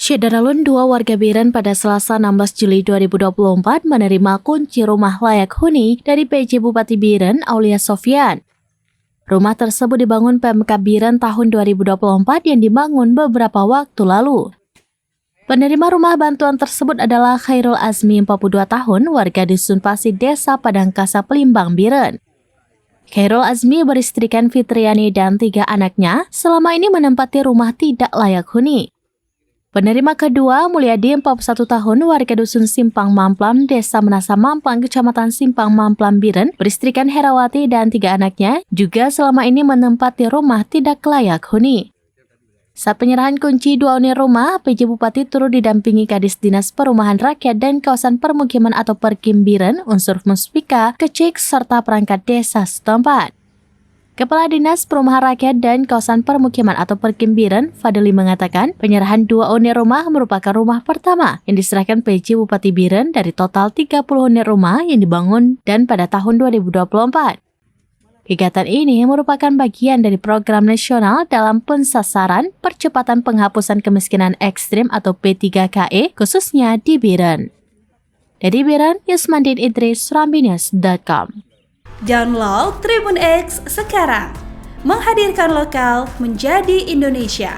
Syederalun, dua warga Biren pada Selasa 16 Juli 2024 menerima kunci rumah layak huni dari PJ Bupati Biren, Aulia Sofyan. Rumah tersebut dibangun Pemkab Biren tahun 2024 yang dibangun beberapa waktu lalu. Penerima rumah bantuan tersebut adalah Khairul Azmi, 42 tahun, warga Dusun Pasi, Desa Padangkasa, Pelimbang, Biren. Khairul Azmi beristrikan Fitriani dan 3 anaknya selama ini menempati rumah tidak layak huni. Penerima kedua, Mulyadi, 41 tahun, warga Dusun Simpang Mamplam, Desa Menasa Mampang, Kecamatan Simpang Mamplam, Biren, beristrikan Herawati dan 3 anaknya, juga selama ini menempati rumah tidak layak huni. Saat penyerahan kunci 2 unit rumah, PJ Bupati turut didampingi Kadis Dinas Perumahan Rakyat dan Kawasan Permukiman atau Perkim Biren, unsur Muspika, Kecik, serta perangkat desa setempat. Kepala Dinas Perumahan Rakyat dan Kawasan Permukiman atau Perkim Biren, Fadli, mengatakan penyerahan 2 unit rumah merupakan rumah pertama yang diserahkan PJ Bupati Biren dari total 30 unit rumah yang dibangun dan pada tahun 2024. Kegiatan ini merupakan bagian dari program nasional dalam pensasaran percepatan penghapusan kemiskinan ekstrim atau P3KE khususnya di Biren. Dari Biren, Yusmandin Idris, Rambinews.com. Download Tribun X sekarang, menghadirkan lokal menjadi Indonesia.